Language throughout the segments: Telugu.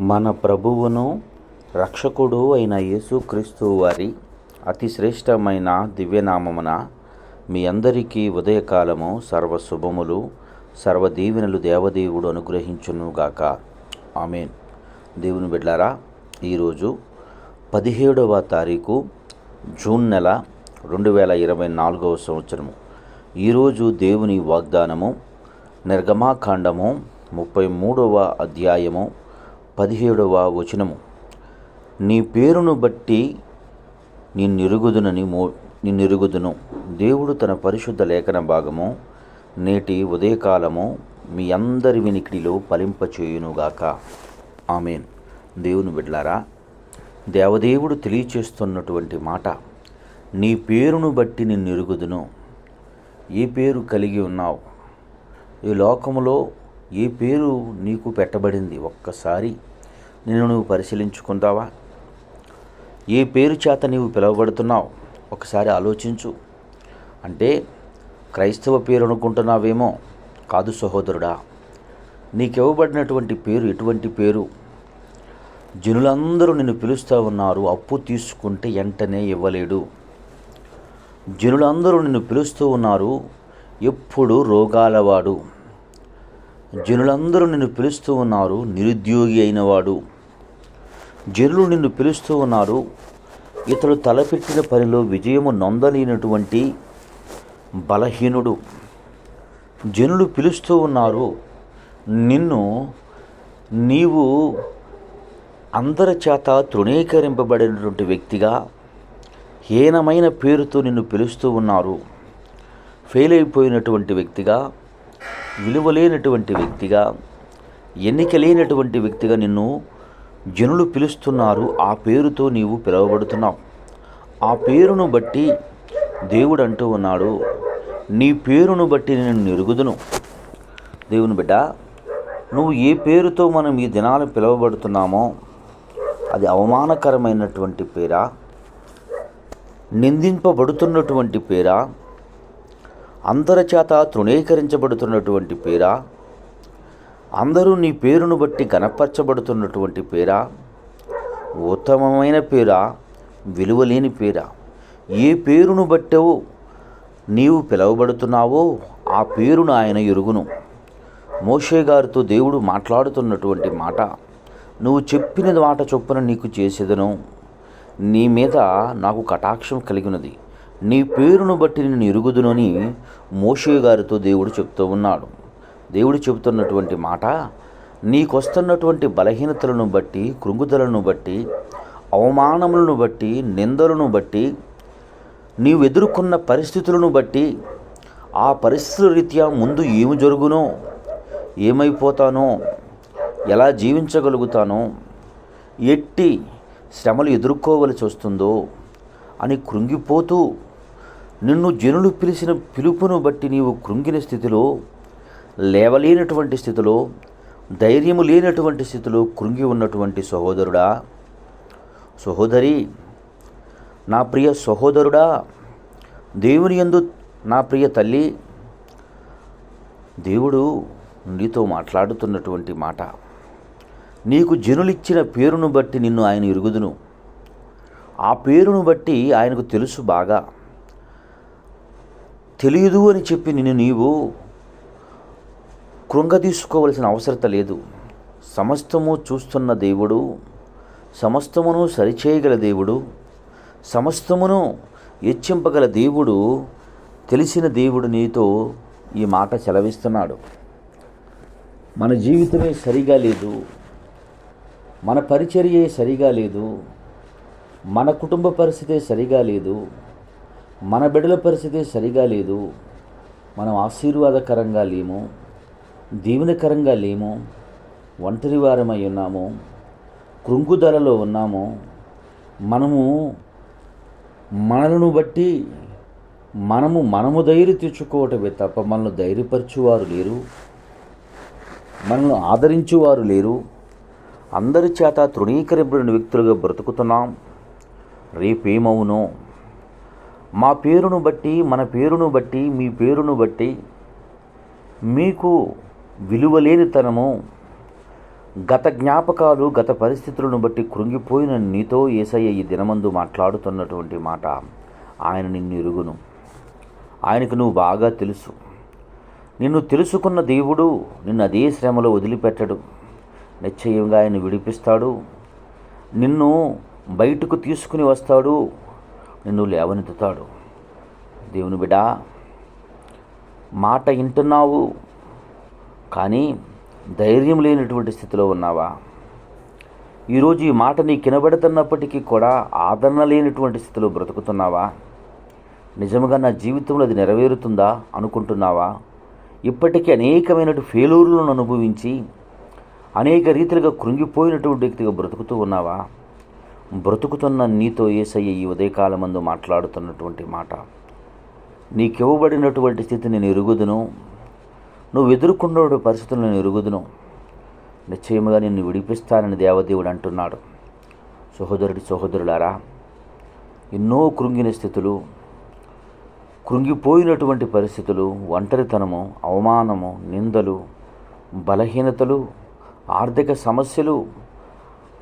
మన ప్రభువును రక్షకుడు అయిన యేసుక్రీస్తు వారి అతి శ్రేష్టమైన దివ్యనామమున మీ అందరికీ ఉదయకాలము సర్వశుభములు సర్వదీవెనలు దేవదేవుడు అనుగ్రహించునుగాక. ఆమేన్. దేవుని బిడ్డలారా, ఈరోజు 17వ తారీఖు జూన్ నెల 2024 సంవత్సరము. ఈరోజు దేవుని వాగ్దానము నిర్గమాకాండము 33వ అధ్యాయము 17వ వచనము. నీ పేరును బట్టి నిన్నెరుగుదును. దేవుడు తన పరిశుద్ధ లేఖన భాగము నేటి ఉదయకాలము మీ అందరి వినికిడిలో ఫలింపచేయునుగాక. ఆమేన్. దేవుని బిడ్డలారా, దేవదేవుడు తెలియచేస్తున్నటువంటి మాట, నీ పేరును బట్టి నిన్నెరుగుదును. ఏ పేరు కలిగి ఉన్నావు? ఈ లోకములో ఏ పేరు నీకు పెట్టబడింది? ఒక్కసారి నిన్ను నువ్వు పరిశీలించుకుంటావా? ఏ పేరు చేత నీవు పిలువబడుతున్నావు? ఒకసారి ఆలోచించు. అంటే క్రైస్తవ పేరు అనుకుంటున్నావేమో. కాదు సహోదరుడా, నీకివ్వబడినటువంటి పేరు ఎటువంటి పేరు? జనులందరూ నిన్ను పిలుస్తూ ఉన్నారు, అప్పు తీసుకుంటే వెంటనే ఇవ్వలేడు. జనులందరూ నిన్ను పిలుస్తూ ఉన్నారు, ఎప్పుడు రోగాలవాడు. జనులందరూ నిన్ను పిలుస్తూ ఉన్నారు, నిరుద్యోగి అయినవాడు. జనులు నిన్ను పిలుస్తూ ఉన్నారు, ఇతడు తలపెట్టిన పనిలో విజయము నొందలేనటువంటి బలహీనుడు. జనులు పిలుస్తూ ఉన్నారు నిన్ను, నీవు అందరి చేత తృణీకరింపబడినటువంటి వ్యక్తిగా, హీనమైన పేరుతో నిన్ను పిలుస్తూ ఉన్నారు. ఫెయిల్ అయిపోయినటువంటి వ్యక్తిగా, విలువలేనటువంటి వ్యక్తిగా, ఎన్నిక లేనటువంటి వ్యక్తిగా నిన్ను జనులు పిలుస్తున్నారు. ఆ పేరుతో నీవు పిలువబడుతున్నావు. ఆ పేరును బట్టి దేవుడు అంటూ ఉన్నాడు, నీ పేరును బట్టి నేను ఎరుగుదును. దేవుని బిడ్డ, నువ్వు ఏ పేరుతో మనం ఈ దినాలు పిలువబడుతున్నామో అది అవమానకరమైనటువంటి పేరా? నిందింపబడుతున్నటువంటి పేరా? అందరి చేత తృణీకరించబడుతున్నటువంటి పేరా? అందరూ నీ పేరును బట్టి గణపరచబడుతున్నటువంటి పేరా? ఉత్తమమైన పేరా? విలువలేని పేరా? ఏ పేరును బట్టవు నీవు పిలువబడుతున్నావో ఆ పేరును ఆయన ఎరుగును. మోషే గారితో దేవుడు మాట్లాడుతున్నటువంటి మాట, నువ్వు చెప్పిన మాట చొప్పున నీకు చేసేదను, నీ మీద నాకు కటాక్షం కలిగినది, నీ పేరును బట్టి నేను ఎరుగుదును అని మోషే గారితో దేవుడు చెప్తూ ఉన్నాడు. దేవుడు చెబుతున్నటువంటి మాట, నీకొస్తున్నటువంటి బలహీనతలను బట్టి, కృంగుదలను బట్టి, అవమానములను బట్టి, నిందలను బట్టి, నీవు ఎదుర్కొన్న పరిస్థితులను బట్టి, ఆ పరిస్థితుల రీత్యా ముందు ఏమి జరుగునో, ఏమైపోతానో, ఎలా జీవించగలుగుతానో, ఎట్టి శ్రమలు ఎదుర్కోవలసి వస్తుందో అని కృంగిపోతూ, నిన్ను జనులు పిలిచిన పిలుపును బట్టి నీవు కృంగిన స్థితిలో, లేవలేనటువంటి స్థితిలో, ధైర్యము లేనటువంటి స్థితిలో కృంగి ఉన్నటువంటి సహోదరుడా, సహోదరి, నా ప్రియ సహోదరుడా, దేవుని యందు నా ప్రియ తల్లి, దేవుడు నీతో మాట్లాడుతున్నటువంటి మాట, నీకు జనులిచ్చిన పేరును బట్టి నిన్ను ఆయన ఎరుగుదును. ఆ పేరును బట్టి ఆయనకు తెలుసు బాగా. తెలియదు అని చెప్పి నీవు కృంగదీసుకోవలసిన అవసరత లేదు. సమస్తము చూస్తున్న దేవుడు, సమస్తమును సరిచేయగల దేవుడు, సమస్తమును హెచ్చింపగల దేవుడు, తెలిసిన దేవుడు నీతో ఈ మాట సెలవిస్తున్నాడు. మన జీవితమే సరిగా లేదు, మన పరిచర్యే సరిగా లేదు, మన కుటుంబ పరిస్థితే సరిగా లేదు, మన బిడ్డల పరిస్థితే సరిగా లేదు, మనం ఆశీర్వాదకరంగా లేము, దీవెనకరంగా లేము, ఒంటరి వారమై ఉన్నాము, కృంగుదలలో ఉన్నాము. మనలను బట్టి మనము ధైర్యం తెచ్చుకోవటమే తప్ప మనల్ని ధైర్యపరచువారు లేరు, మనల్ని ఆదరించువారు లేరు. అందరి చేత తృణీకరింపబడిన వ్యక్తులుగా బ్రతుకుతున్నాం. రేపేమవునో? మా పేరును బట్టి, మన పేరును బట్టి, మీ పేరును బట్టి మీకు విలువలేనితనము, గత జ్ఞాపకాలు, గత పరిస్థితులను బట్టి కృంగిపోయిన నీతో యేసయ్య ఈ దినమందు మాట్లాడుతున్నటువంటి మాట, ఆయన నిన్ను ఎరుగును. ఆయనకు నువ్వు బాగా తెలుసు. నిన్ను తెలుసుకున్న దేవుడు నిన్ను అదే శ్రమలో వదిలిపెట్టడు. నిశ్చయంగా ఆయన విడిపిస్తాడు. నిన్ను బయటకు తీసుకుని వస్తాడు. నిన్ను లేవనెత్తుతాడు. దేవుని బిడ్డా, మాట వింటున్నావు కానీ ధైర్యం లేనటువంటి స్థితిలో ఉన్నావా? ఈరోజు ఈ మాట నీకు వినబడుతున్నప్పటికీ కూడా ఆదరణ లేనటువంటి స్థితిలో బ్రతుకుతున్నావా? నిజంగా నా జీవితంలో అది నెరవేరుతుందా అనుకుంటున్నావా? ఇప్పటికీ అనేకమైన ఫెయిల్యూర్లను అనుభవించి అనేక రీతిలుగా కృంగిపోయినటువంటి వ్యక్తిగా బ్రతుకుతూ ఉన్నావా? బ్రతుకుతున్న నీతో యేసయ్య ఈ ఉదయకాలమందు మాట్లాడుతున్నటువంటి మాట, నీకివ్వబడినటువంటి స్థితిని నేను ఎరుగుదును, నువ్వు ఎదుర్కొన్న పరిస్థితులను నేను ఎరుగుదును, నిశ్చయముగా నిన్ను విడిపిస్తానని దేవదేవుడు అంటున్నాడు. సహోదరులారా, ఎన్నో కృంగిన స్థితులు, కృంగిపోయినటువంటి పరిస్థితులు, ఒంటరితనము, అవమానము, నిందలు, బలహీనతలు, ఆర్థిక సమస్యలు,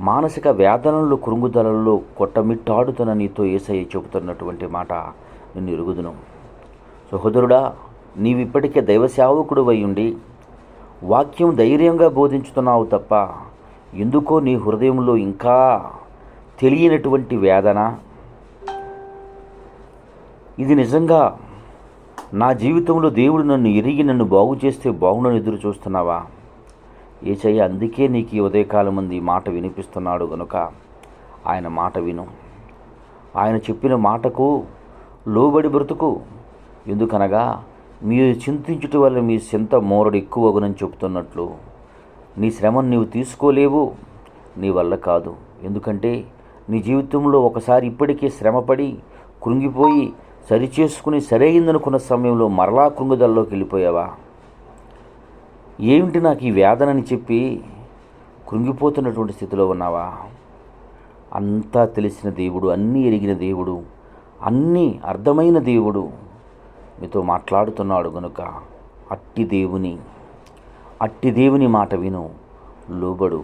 మానసిక వేదనలు, కృంగుదలలో కొట్టమిట్టాడుతున్న నీతో యేసయ్య చెబుతున్నటువంటి మాట, నిన్ను ఎరుగుదును. సహోదరుడా, నీవిప్పటికే దైవ సేవకుడు అయి ఉండి వాక్యం ధైర్యంగా బోధించుతున్నావు తప్ప ఎందుకో నీ హృదయంలో ఇంకా తెలియనటువంటి వేదన, ఇది నిజంగా నా జీవితంలో దేవుడు నన్ను ఎరిగి నన్ను బాగు చేస్తే బాగుండని ఎదురు చూస్తున్నావా? యేసయ్య అందుకే నీకు ఈ ఉదయకాలం మంది ఈ మాట వినిపిస్తున్నాడు గనుక ఆయన మాట విను. ఆయన చెప్పిన మాటకు లోబడి బ్రతుకు. ఎందుకనగా మీరు చింతించుట వల్ల మీ చింత మోరడు ఎక్కువగునని చెబుతున్నట్లు నీ శ్రమను నీవు తీసుకోలేవు, నీ వల్ల కాదు. ఎందుకంటే నీ జీవితంలో ఒకసారి ఇప్పటికే శ్రమపడి కృంగిపోయి సరిచేసుకుని సరైందనుకున్న సమయంలో మరలా కృంగుదలలోకి వెళ్ళిపోయావా? ఏమిటి నాకు ఈ వేదనని చెప్పి కృంగిపోతున్నటువంటి స్థితిలో ఉన్నావా? అంతా తెలిసిన దేవుడు, అన్నీ ఎరిగిన దేవుడు, అన్నీ అర్థమైన దేవుడు మీతో మాట్లాడుతున్నాడు గనుక అట్టి దేవుని మాట విను, లోబడు.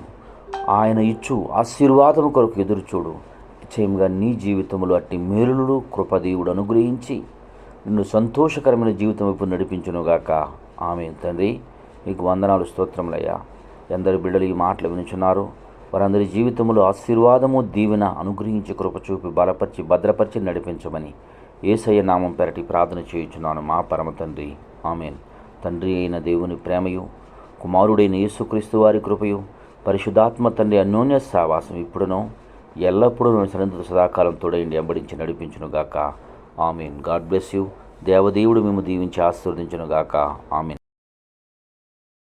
ఆయన ఇచ్చు ఆశీర్వాదము కొరకు ఎదురుచూడు. నిశ్చయంగా నీ జీవితంలో అట్టి మేలులు కృపదేవుడు అనుగ్రహించి నిన్ను సంతోషకరమైన జీవితం వైపు నడిపించునుగాక. ఆమేన్. తండ్రి, నీకు వందనాలు, స్తోత్రములయ్యా. ఎందరు బిడ్డలు ఈ మాటలు వినుచున్నారు, వారందరి జీవితంలో ఆశీర్వాదము, దీవెన అనుగ్రహించి కృప చూపి బలపరిచి భద్రపరిచి నడిపించమని యేసయ్య నామం పెరటి ప్రార్థన చేయుచున్నాను మా పరమ తండ్రి. ఆమేన్. తండ్రి అయిన దేవుని ప్రేమయు, కుమారుడైన యేసుక్రీస్తు వారి కృపయు, పరిశుద్ధాత్మ తండ్రి అన్యోన్య సహవాసం ఇప్పుడునో ఎల్లప్పుడూ సన్నిధితో సదాకాలం తోడైండి వెంబడించి నడిపించునుగాక. ఆమేన్. God bless you. దేవదేవుడు మేము దీవించి ఆశీర్వదించునుగాక. ఆమేన్.